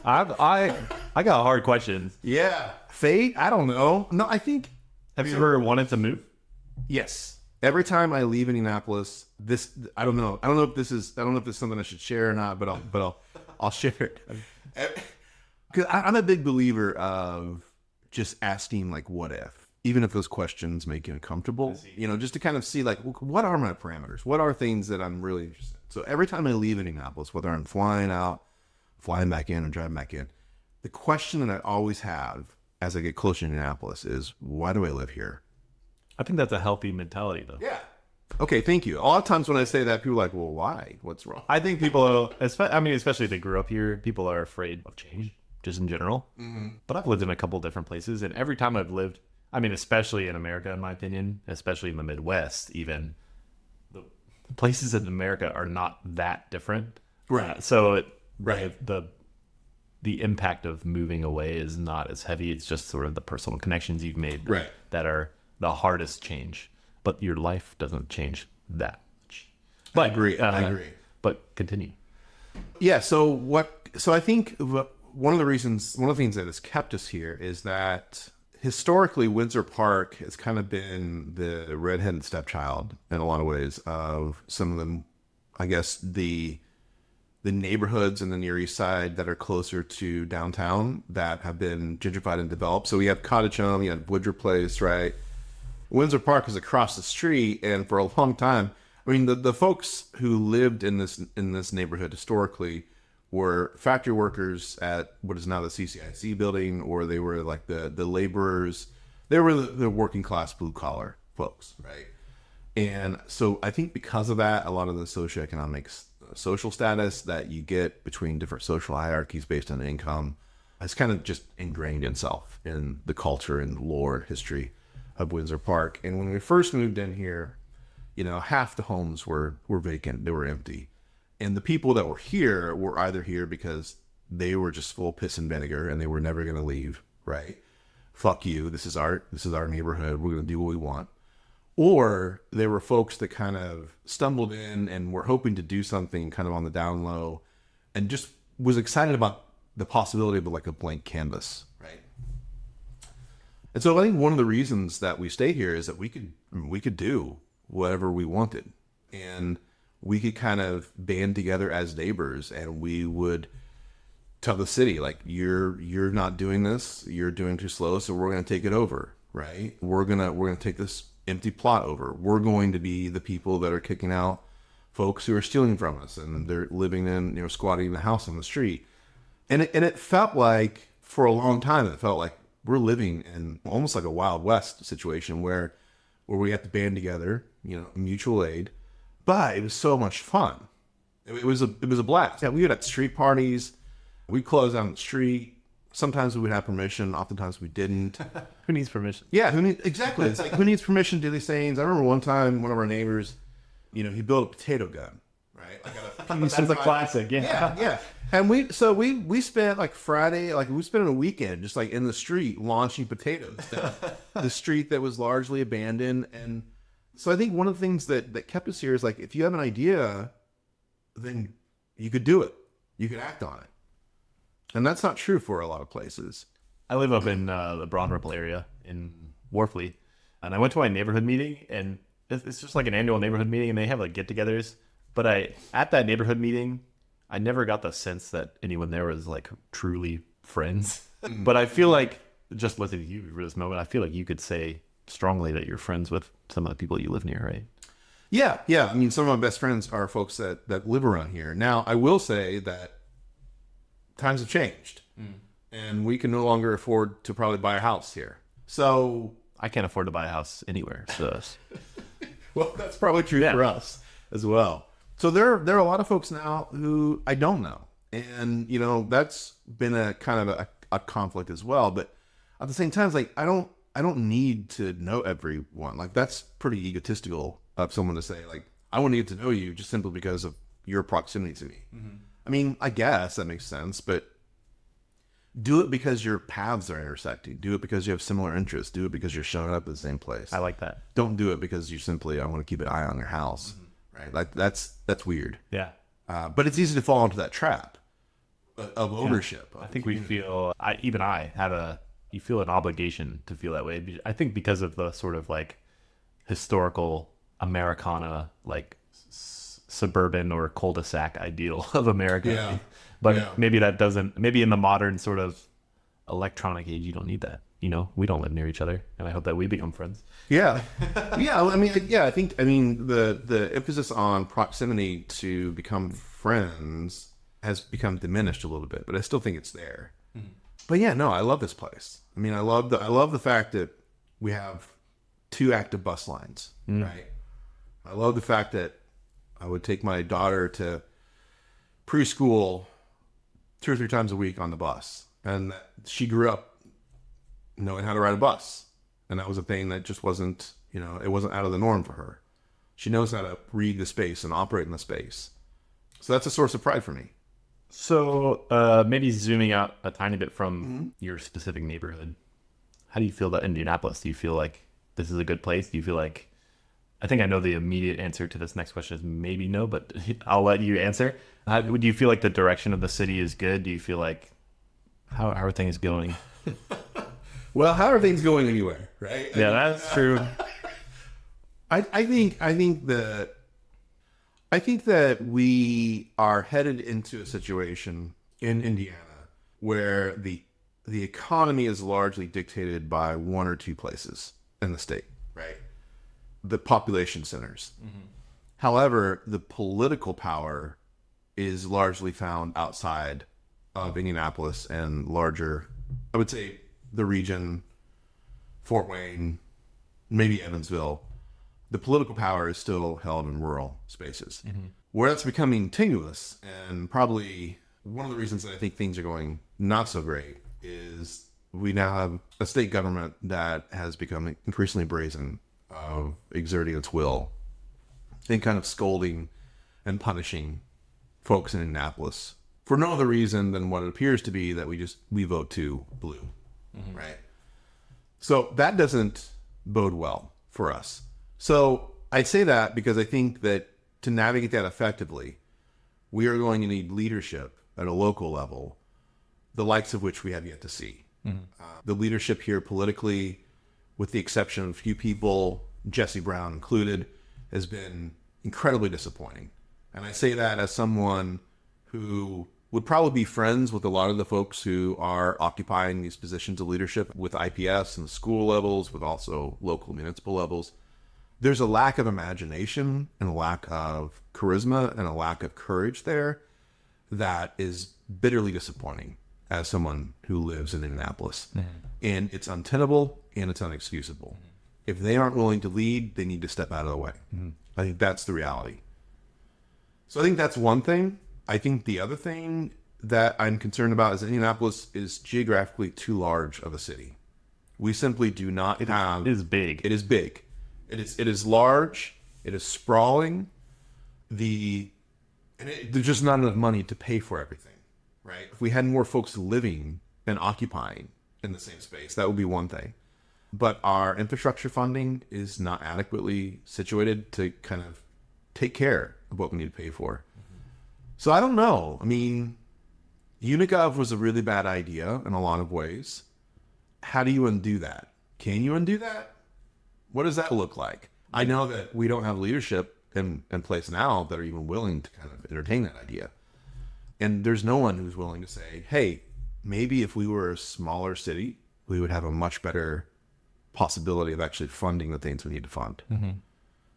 got hard questions. Yeah. Fate? I don't know. No, I think. Have you ever wanted to move? Yes. Every time I leave Indianapolis, I don't know if this is something I should share or not, but I'll share it. Because I'm a big believer of just asking like, what if? Even if those questions make you uncomfortable, just to kind of see like, what are my parameters? What are things that I'm really interested in? So every time I leave Indianapolis, whether I'm flying out, flying back in, or driving back in, the question that I always have as I get closer to Indianapolis is, why do I live here? I think that's a healthy mentality, though. Yeah. Okay, thank you. A lot of times when I say that, people are like, well, why? What's wrong? I think people, especially if they grew up here, people are afraid of change, just in general. But I've lived in a couple different places, and every time I've lived, especially in America, in my opinion, especially in the Midwest, even, the places in America are not that different. Right. The impact of moving away is not as heavy. It's just sort of the personal connections you've made that are the hardest change. But your life doesn't change that much. But, I agree. But continue. Yeah. So I think one of the things that has kept us here is that historically, Windsor Park has kind of been the redheaded stepchild in a lot of ways of some of them, I guess, the neighborhoods in the Near East Side that are closer to downtown that have been gentrified and developed. So we have Cottage Home, you have Woodruff Place, right? Windsor Park is across the street, and for a long time, I mean, the folks who lived in this neighborhood historically were factory workers at what is now the CCIC building, or they were like the laborers. They were the working class blue collar folks, right? And so I think because of that, a lot of the socioeconomic social status that you get between different social hierarchies based on income has kind of just ingrained itself in the culture and lore and history of Windsor Park. And when we first moved in here, you know, half the homes were vacant, they were empty. And the people that were here were either here because they were just full piss and vinegar and they were never going to leave, right? Fuck you, this is our neighborhood, we're going to do what we want. Or there were folks that kind of stumbled in and were hoping to do something kind of on the down low and just was excited about the possibility of like a blank canvas, right? And so I think one of the reasons that we stay here is that we could do whatever we wanted, and we could kind of band together as neighbors, and we would tell the city, like, you're not doing this, you're doing too slow, so we're going to take it over, right? We're gonna take this empty plot over. We're going to be the people that are kicking out folks who are stealing from us, and they're living in, you know, squatting in the house on the street. And it felt like, for a long time, it felt like we're living in almost like a Wild West situation where we have to band together, you know, mutual aid. But it was so much fun. It was a blast. Yeah, we would have street parties. We'd close down the street. Sometimes we would have permission. Oftentimes we didn't. Who needs permission? Yeah, exactly. It's like, who needs permission to do these things? I remember one time, one of our neighbors, you know, he built a potato gun, right? That's a classic. Yeah. And we spent like Friday, like we spent a weekend just like in the street launching potatoes down the street that was largely abandoned. And so I think one of the things that kept us here is like, if you have an idea, then you could do it. You could act on it. And that's not true for a lot of places. I live up in the Broad Ripple area in Warfleet, and I went to my neighborhood meeting, and it's just like an annual neighborhood meeting, and they have like get-togethers. But at that neighborhood meeting, I never got the sense that anyone there was like truly friends. But I feel like, just listening to you for this moment, I feel like you could say strongly that you're friends with some of the people you live near, right? Yeah. I mean, some of my best friends are folks that live around here. Now, I will say that times have changed, and we can no longer afford to probably buy a house here. So I can't afford to buy a house anywhere. So, well, that's probably true for us as well. So there are a lot of folks now who I don't know, and you know, that's been a kind of a conflict as well. But at the same time, it's like I don't need to know everyone. Like, that's pretty egotistical of someone to say, like, I want to get to know you just simply because of your proximity to me. Mm-hmm. I mean, I guess that makes sense, but do it because your paths are intersecting. Do it because you have similar interests. Do it because you're showing up at the same place. I like that. Don't do it because you simply, I want to keep an eye on your house, right? Like, that's weird. Yeah. But it's easy to fall into that trap of ownership. I think we feel, you feel an obligation to feel that way. I think because of the sort of like historical Americana, like suburban or cul-de-sac ideal of America. Yeah. But maybe that doesn't, maybe in the modern sort of electronic age, you don't need that. You know, we don't live near each other, and I hope that we become friends. Yeah. I mean, the emphasis on proximity to become friends has become diminished a little bit, but I still think it's there. Mm-hmm. But yeah, no, I love this place. I mean, I love the fact that we have 2 active bus lines, right? I love the fact that I would take my daughter to preschool 2 or 3 times a week on the bus. And she grew up knowing how to ride a bus. And that was a thing that just wasn't, you know, it wasn't out of the norm for her. She knows how to read the space and operate in the space. So that's a source of pride for me. So maybe zooming out a tiny bit from your specific neighborhood, how do you feel about Indianapolis? Do you feel like this is a good place? Do you feel like, I think I know the immediate answer to this next question is maybe no, but I'll let you answer. Do you feel like the direction of the city is good? Do you feel like, how are things going? Well, how are things going anywhere, right? Yeah, that's true. I think that we are headed into a situation in Indiana where the economy is largely dictated by one or two places in the state, right? The population centers. However, the political power is largely found outside of Indianapolis and larger, I would say, the region, Fort Wayne, maybe Evansville. The political power is still held in rural spaces. Where that's becoming tenuous, and probably one of the reasons that I think things are going not so great is we now have a state government that has become increasingly brazen of exerting its will and kind of scolding and punishing folks in Indianapolis for no other reason than what it appears to be that we vote to blue, right? So that doesn't bode well for us. So I say that because I think that to navigate that effectively, we are going to need leadership at a local level, the likes of which we have yet to see. The leadership here politically, with the exception of a few people, Jesse Brown included, has been incredibly disappointing. And I say that as someone who would probably be friends with a lot of the folks who are occupying these positions of leadership with IPS and school levels, with also local municipal levels. There's a lack of imagination and a lack of charisma and a lack of courage there that is bitterly disappointing as someone who lives in Indianapolis. And it's untenable and it's unexcusable. If they aren't willing to lead, they need to step out of the way. I think that's the reality. So I think that's one thing. I think the other thing that I'm concerned about is that Indianapolis is geographically too large of a city. We simply do not have... It is big. It is big. It is large. It is sprawling. There's just not enough money to pay for everything, right? If we had more folks living and occupying in the same space, that would be one thing. But our infrastructure funding is not adequately situated to kind of take care of what we need to pay for. So I don't know. I mean, Unicov was a really bad idea in a lot of ways. How do you undo that? Can you undo that? What does that look like? I know that we don't have leadership in place now that are even willing to kind of entertain that idea. And there's no one who's willing to say, hey, maybe if we were a smaller city, we would have a much better possibility of actually funding the things we need to fund.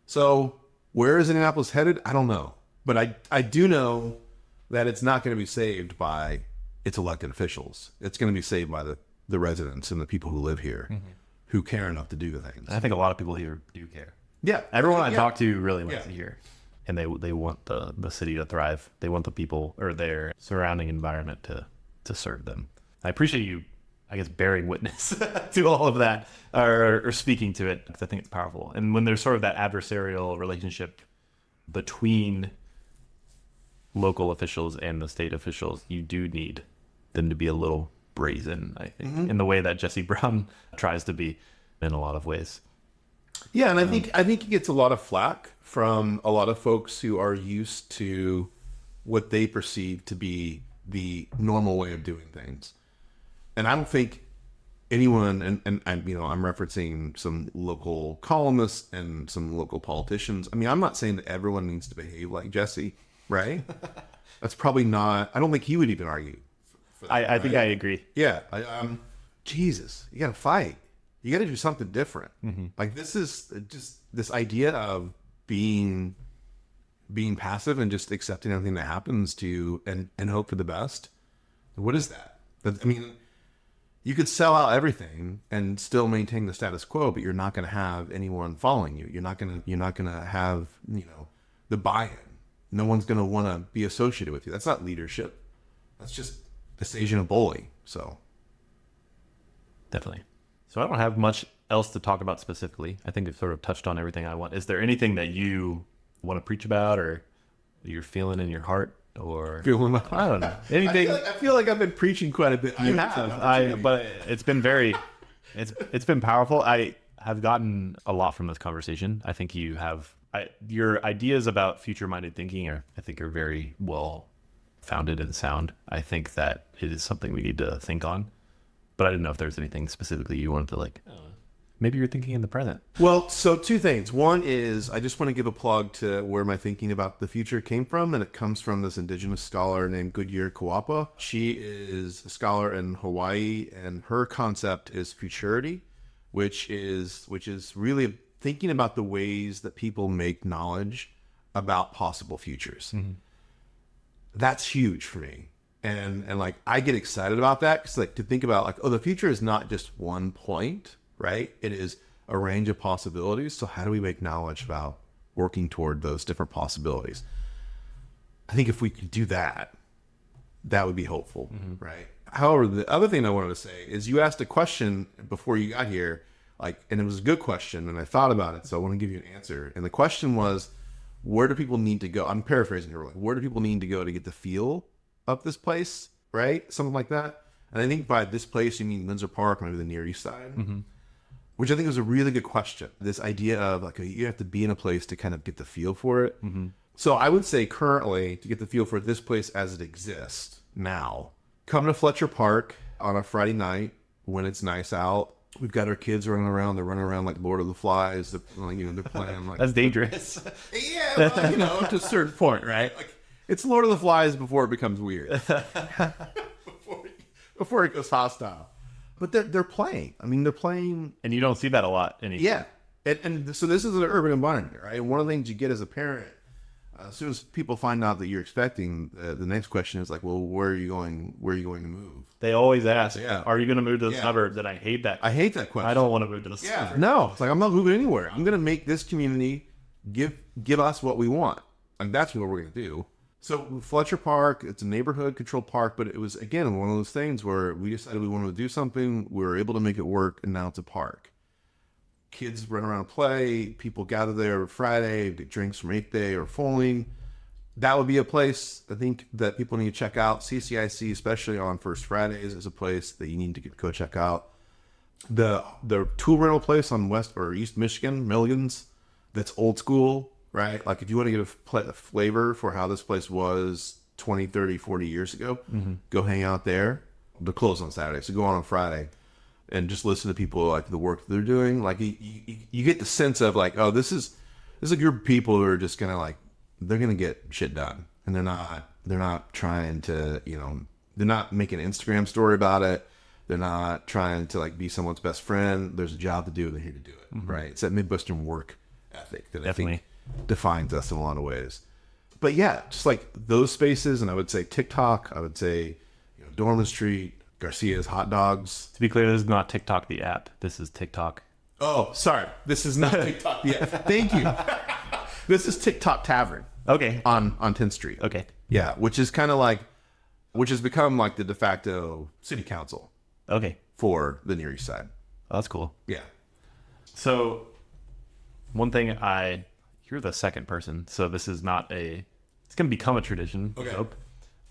So where is Indianapolis headed? I don't know. But I do know that it's not going to be saved by its elected officials. It's going to be saved by the residents and the people who live here who care enough to do the things. I think a lot of people here do care. Yeah. Everyone I talk to really wants to hear. And they want the city to thrive. They want the people or their surrounding environment to serve them. I appreciate you, I guess, bearing witness to all of that or speaking to it, because I think it's powerful. And when there's sort of that adversarial relationship between local officials and the state officials, you do need them to be a little brazen, I think, in the way that Jesse Brown tries to be in a lot of ways. Yeah, and I think he gets a lot of flack from a lot of folks who are used to what they perceive to be the normal way of doing things. And I don't think anyone, and I'm referencing some local columnists and some local politicians. I mean, I'm not saying that everyone needs to behave like Jesse, right? That's probably not, I don't think he would even argue for that, I think I agree. Yeah. Jesus, you got to fight. You got to do something different. Like, this is just this idea of being passive and just accepting everything that happens to you and hope for the best. What is that? I mean, you could sell out everything and still maintain the status quo, but you're not going to have anyone following you. You're not going to have, the buy-in. No one's going to want to be associated with you. That's not leadership. That's just Asian bully. So Definitely. So I don't have much else to talk about specifically. I think we've sort of touched on everything I want. Is there anything that you want to preach about or you're feeling in your heart? Or I don't know. Anything? I feel like I've been preaching quite a bit. You have. But it's been it's been powerful. I have gotten a lot from this conversation. I think you have your ideas about future-minded thinking are very well founded and sound. I think that it is something we need to think on. But I didn't know if there's anything specifically you wanted to like. Maybe you're thinking in the present. Well, so two things. One is I just want to give a plug to where my thinking about the future came from, and it comes from this indigenous scholar named Goodyear Kawapa. She is a scholar in Hawaii, and her concept is futurity, which is really thinking about the ways that people make knowledge about possible futures. That's huge for me. And like I get excited about that because like to think about like, oh, the future is not just one point, right? It is a range of possibilities. So how do we make knowledge about working toward those different possibilities? I think if we could do that, that would be hopeful, right? However, the other thing I wanted to say is you asked a question before you got here, like, and it was a good question, and I thought about it, so I want to give you an answer. And the question was, where do people need to go? I'm paraphrasing here. Like, where do people need to go to get the feel of this place, right? Something like that. And I think by this place, you mean Windsor Park, maybe the Near East Side, which I think was a really good question. This idea of like, you have to be in a place to kind of get the feel for it. So I would say currently, to get the feel for this place as it exists now, come to Fletcher Park on a Friday night when it's nice out. We've got our kids running around. They're running around like Lord of the Flies. They're playing like... That's dangerous. Yeah, well, to a certain point, right? Like, it's Lord of the Flies before it becomes weird. before it goes hostile. But they're playing. I mean, they're playing... And you don't see that a lot anymore. Yeah. And so this is an urban environment, right? And one of the things you get as a parent, as soon as people find out that you're expecting, the next question is like, well, where are you going? Where are you going to move? They always ask, Yeah. are you going to move to the suburbs? And I hate that. I hate that question. I don't want to move to the suburbs. No, it's like, I'm not moving anywhere. I'm going to make this community give us what we want. And that's what we're going to do. So Fletcher Park, it's a neighborhood controlled park, but it was, again, one of those things where we decided we wanted to do something. We were able to make it work, and now it's a park. Kids run around and play. People gather there Friday, get drinks from 8th Day or Foaling. That would be a place, I think, that people need to check out. CCIC, especially on First Fridays, is a place that you need to go check out. The tool rental place on West or East Michigan, Milligan's, that's old school, right? Like if you want to get a flavor for how this place was 20, 30, 40 years ago, go hang out there. They're closed on Saturday, so go on Friday and just listen to people, like the work they're doing. Like you get the sense of like, oh, this is a group of people who are just gonna like, they're gonna get shit done, and they're not trying to, they're not making an Instagram story about it. They're not trying to like be someone's best friend. There's a job to do. They're here to do it, right? It's that Midwestern work ethic that I think defines us in a lot of ways. But yeah, just like those spaces, and I would say TikTok. I would say Dorman Street, Garcia's Hot Dogs. To be clear, this is not TikTok the app. This is TikTok. Oh, sorry. This is not TikTok the app. Thank you. This is TikTok Tavern. Okay. On 10th Street. Okay. Yeah, which is kind of like, which has become like the de facto city council Okay. for the Near East Side. Oh, that's cool. Yeah. So one thing you're the second person, so this is not it's going to become a tradition, I hope.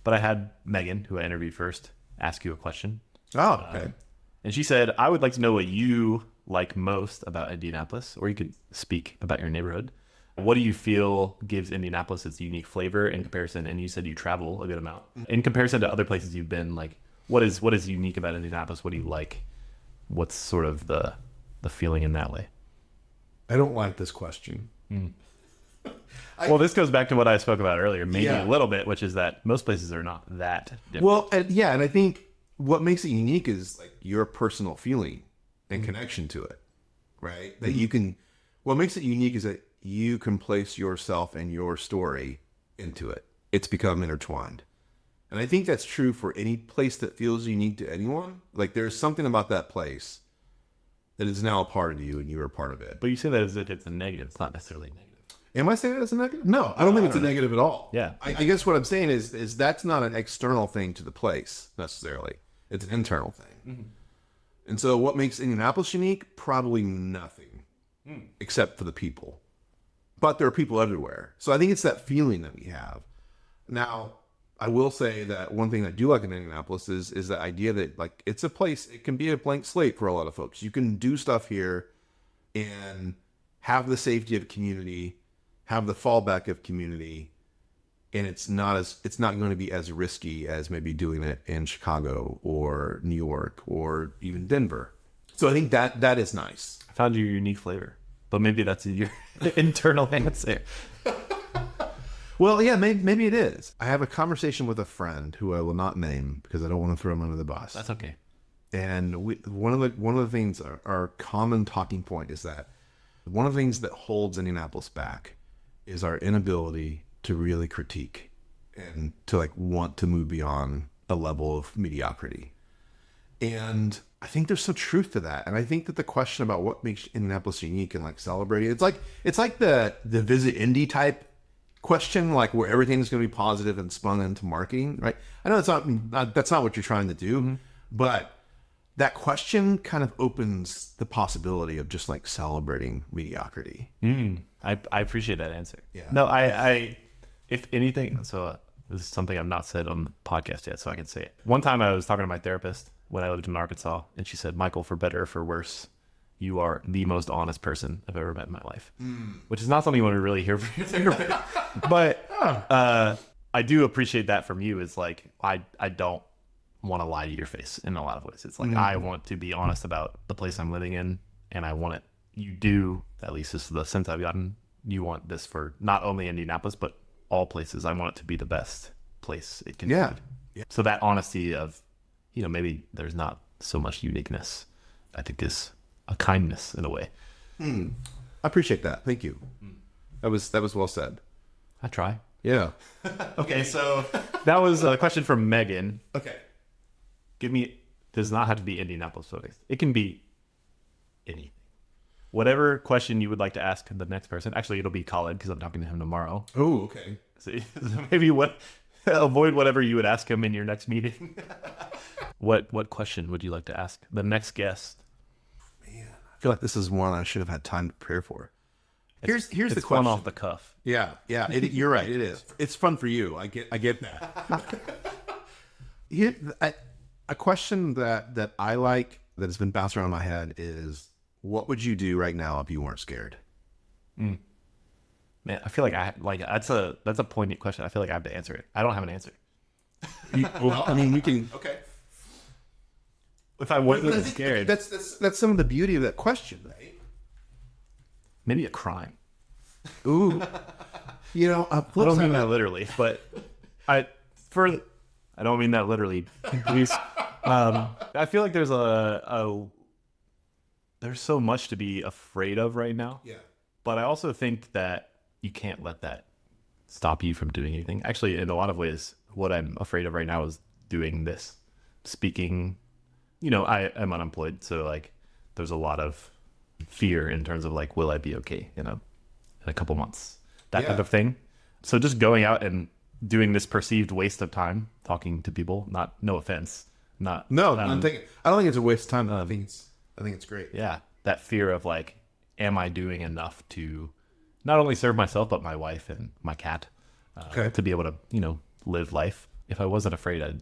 But I had Megan, who I interviewed first, ask you a question. Oh, okay. And she said, I would like to know what you like most about Indianapolis, or you could speak about your neighborhood. What do you feel gives Indianapolis its unique flavor in comparison? And you said you travel a good amount. In comparison to other places you've been, like, what is unique about Indianapolis? What do you like? What's sort of the feeling in that way? I don't like this question. Well, this goes back to what I spoke about earlier, maybe a little bit, which is that most places are not that different. Well, and I think what makes it unique is like your personal feeling and connection to it, right? That you can, what makes it unique is that you can place yourself and your story into it. It's become intertwined. And I think that's true for any place that feels unique to anyone. Like there's something about that place that is now a part of you and you're a part of it. But you say that as if it's a negative. It's not necessarily negative. Am I saying that's a negative? No, I don't think it's a negative at all. Yeah. I guess what I'm saying is that's not an external thing to the place necessarily. It's an internal thing. And so what makes Indianapolis unique? Probably nothing except for the people. But there are people everywhere. So I think it's that feeling that we have. Now, I will say that one thing I do like in Indianapolis is the idea that like it's a place, it can be a blank slate for a lot of folks. You can do stuff here and have the safety of community, have the fallback of community, and it's not going to be as risky as maybe doing it in Chicago or New York or even Denver. So I think that is nice. I found your unique flavor, but maybe that's your internal answer. Well, yeah, maybe it is. I have a conversation with a friend who I will not name because I don't want to throw him under the bus. That's okay. And one of the things, our common talking point is that one of the things that holds Indianapolis back is our inability to really critique and to like want to move beyond a level of mediocrity. And I think there's some truth to that. And I think that the question about what makes Indianapolis unique and like celebrating, it's like the Visit Indy type question, like where everything's going to be positive and spun into marketing, right? I know that's not what you're trying to do, but that question kind of opens the possibility of just like celebrating mediocrity. I appreciate that answer. Yeah. No, I if anything, so this is something I've not said on the podcast yet, so I can say it. One time I was talking to my therapist when I lived in Arkansas, and she said, "Michael, for better or for worse, you are the most honest person I've ever met in my life," which is not something you want to really hear from your therapist. But I do appreciate that from you. It's like, I don't want to lie to your face in a lot of ways. It's like, I want to be honest about the place I'm living in, and I want it. You do, at least this is the sense I've gotten, you want this for not only Indianapolis, but all places. I want it to be the best place it can be. So that honesty of, maybe there's not so much uniqueness, I think is a kindness in a way. I appreciate that. Thank you. That was well said. I try. Yeah. Okay, so that was a question from Megan. Okay. Does not have to be Indianapolis focused. It can be anything. Whatever question you would like to ask the next person. Actually, it'll be Khaled because I'm talking to him tomorrow. Oh, okay. So maybe avoid whatever you would ask him in your next meeting. What question would you like to ask the next guest? Man, I feel like this is one I should have had time to prepare for. Here's the It's question. fun off the cuff. Yeah. You're right. It is. It's fun for you. I get that. A question that I like that has been bounced around my head is, what would you do right now if you weren't scared? Man, I feel like that's a poignant question. I feel like I have to answer it. I don't have an answer. We can. Okay. If I wasn't But I think scared, that's some of the beauty of that question, right? maybe a crime. Ooh. I don't mean that literally, but I don't mean that literally. Please. I feel like there's there's so much to be afraid of right now. Yeah. But I also think that you can't let that stop you from doing anything. Actually, in a lot of ways, what I'm afraid of right now is doing this, speaking. I am unemployed, so like there's a lot of fear in terms of like, will I be okay in a couple months, that type of thing. So just going out and doing this perceived waste of time talking to people, no offense, I don't think it's a waste of time. I think it's great. Yeah, that fear of like, am I doing enough to not only serve myself but my wife and my cat to be able to live life? If I wasn't afraid, I'd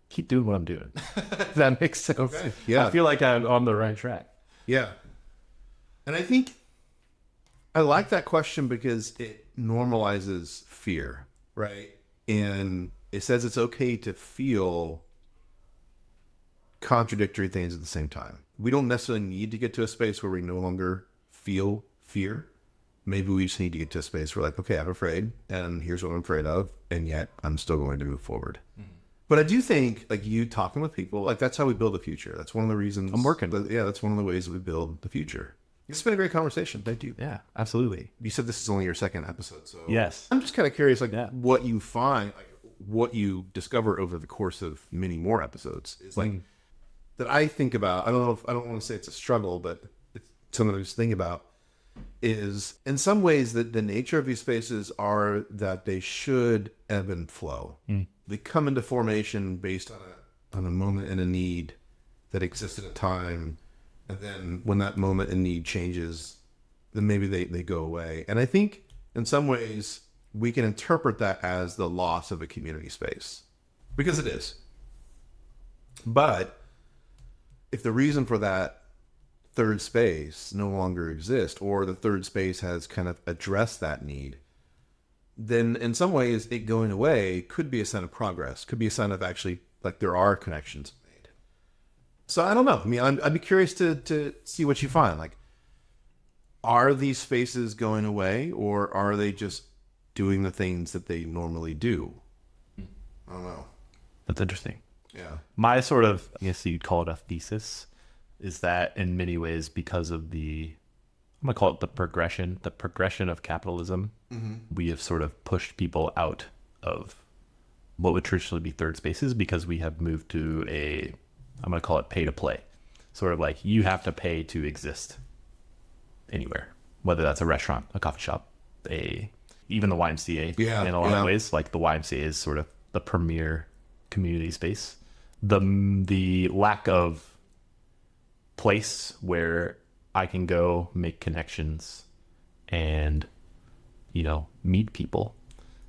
keep doing what I'm doing. If that makes sense. Okay. Yeah. I feel like I'm on the right track. Yeah. And I think I like that question because it normalizes fear, right? And it says it's okay to feel contradictory things at the same time. We don't necessarily need to get to a space where we no longer feel fear. Maybe we just need to get to a space where like, okay, I'm afraid and here's what I'm afraid of. And yet I'm still going to move forward. Mm-hmm. But I do think like you talking with people, like that's how we build the future. That's one of the reasons I'm working. That's one of the ways we build the future. It's been a great conversation. Thank you. Yeah, absolutely. You said this is only your second episode. So Yes. I'm just kind of curious, like what you find, like what you discover over the course of many more episodes is like that I think about. I don't want to say it's a struggle, but it's something I just think about is in some ways that the nature of these spaces are that they should ebb and flow. They come into formation based on a moment and a need that exists at a time. And then when that moment in need changes, then maybe they go away. And I think in some ways we can interpret that as the loss of a community space because it is. But if the reason for that third space no longer exists, or the third space has kind of addressed that need, then in some ways it going away could be a sign of progress, could be a sign of actually like there are connections made. So I don't know. I mean, I'd be curious to see what you find. Like, are these spaces going away, or are they just doing the things that they normally do? I don't know. That's interesting. Yeah. My sort of, I guess you'd call it a thesis, is that in many ways, because of I'm going to call it the progression of capitalism, we have sort of pushed people out of what would traditionally be third spaces, because we have moved to I'm going to call it pay to play. Sort of like you have to pay to exist anywhere, whether that's a restaurant, a coffee shop, even the YMCA. Yeah, in a lot of ways, like the YMCA is sort of the premier community space. The lack of place where I can go make connections and, meet people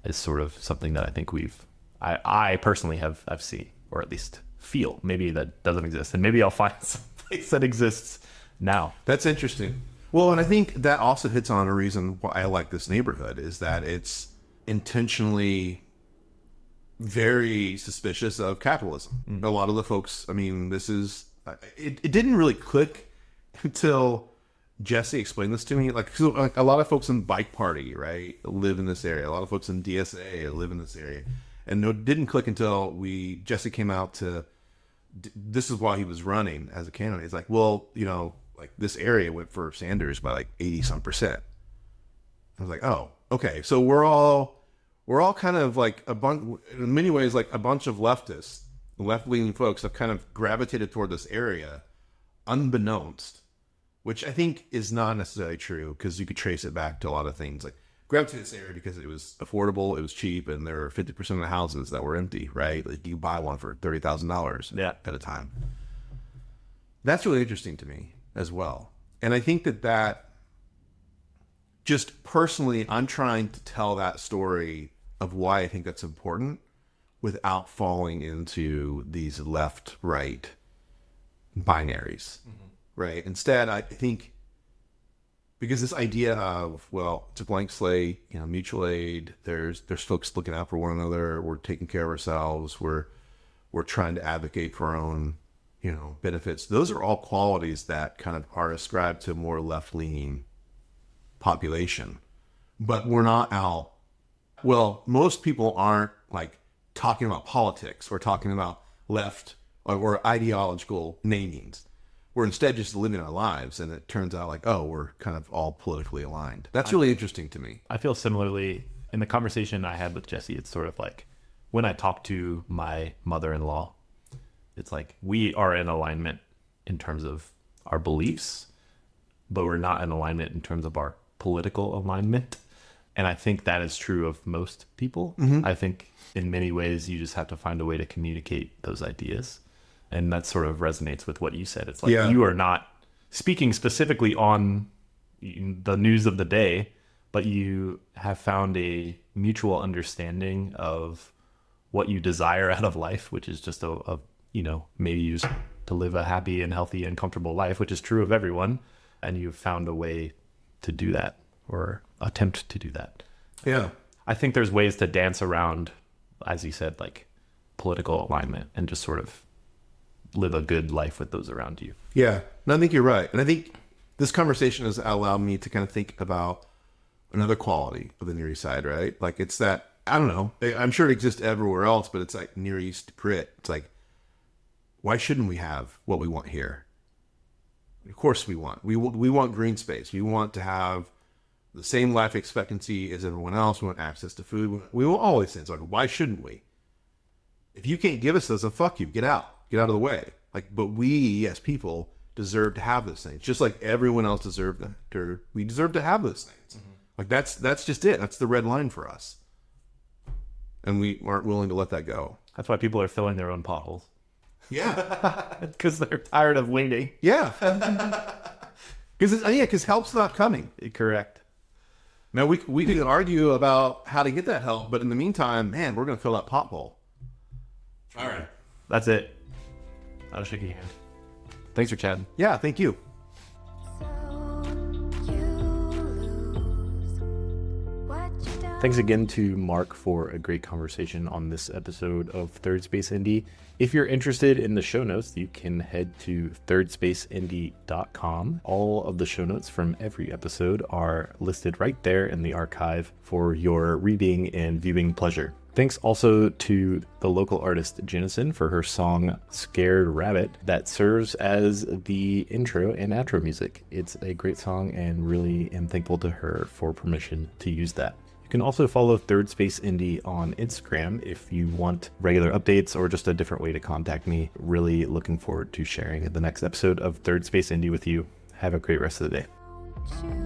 is sort of something that I think I personally I've seen, or at least feel. Maybe that doesn't exist, and maybe I'll find some place that exists now. That's interesting. Well, and I think that also hits on a reason why I like this neighborhood, is that it's intentionally very suspicious of capitalism. A lot of the folks, I mean, it didn't really click until Jesse explained this to me. Like a lot of folks in Bike Party, right, live in this area. A lot of folks in DSA live in this area. And it didn't click until Jesse came out this is why he was running as a candidate. He's like, well, like this area went for Sanders by like 80-some%. I was like, oh, okay. So we're all kind of like in many ways, like a bunch of leftists, left-leaning folks have kind of gravitated toward this area unbeknownst, which I think is not necessarily true, because you could trace it back to a lot of things. Like gravitated to this area because it was affordable, it was cheap, and there were 50% of the houses that were empty, right? Like you buy one for $30,000 at a time. That's really interesting to me as well. And I think that just personally, I'm trying to tell that story of why I think that's important without falling into these left-right binaries, right? Instead, I think, because this idea of, well, it's a blank slate, mutual aid, there's folks looking out for one another, we're taking care of ourselves, we're trying to advocate for our own, benefits. Those are all qualities that kind of are ascribed to a more left-leaning population. But we're not out. Well, most people aren't like talking about politics or talking about left or ideological namings. We're instead just living our lives, and it turns out like, oh, we're kind of all politically aligned. That's really interesting to me. I feel similarly in the conversation I had with Jesse. It's sort of like when I talk to my mother-in-law, it's like we are in alignment in terms of our beliefs, but we're not in alignment in terms of our political alignment. And I think that is true of most people. I think in many ways you just have to find a way to communicate those ideas. And that sort of resonates with what you said. It's like you are not speaking specifically on the news of the day, but you have found a mutual understanding of what you desire out of life, which is just maybe you just to live a happy and healthy and comfortable life, which is true of everyone. And you've found a way to do that, or attempt to do that. Yeah. I think there's ways to dance around, as you said, like political alignment, and just sort of live a good life with those around you. Yeah. No, I think you're right. And I think this conversation has allowed me to kind of think about another quality of the Near East Side, right? Like it's that, I don't know, I'm sure it exists everywhere else, but it's like Near East grit. It's like, why shouldn't we have what we want here? Of course we want. We want green space. We want to have the same life expectancy as everyone else. We want access to food. We want all these things. Like, why shouldn't we? If you can't give us those, then fuck you. Get out. Get out of the way. Like, but we as people deserve to have those things, just like everyone else deserved that. We deserve to have those things. Like that's just it. That's the red line for us, and we aren't willing to let that go. That's why people are filling their own potholes. Yeah, because they're tired of waiting. Yeah, because help's not coming. Correct. Now we can argue about how to get that help, but in the meantime, man, we're gonna fill that pothole. All right, that's it. I'll shake your hand. Thanks for chatting. Yeah, thank you. So you lose what you don't. Thanks again to Mark for a great conversation on this episode of Third Space Indy. If you're interested in the show notes, you can head to thirdspaceindy.com. All of the show notes from every episode are listed right there in the archive for your reading and viewing pleasure. Thanks also to the local artist Jennison for her song Scared Rabbit that serves as the intro and outro music. It's a great song and really am thankful to her for permission to use that. You can also follow Third Space Indy on Instagram if you want regular updates or just a different way to contact me. Really looking forward to sharing the next episode of Third Space Indy with you. Have a great rest of the day. You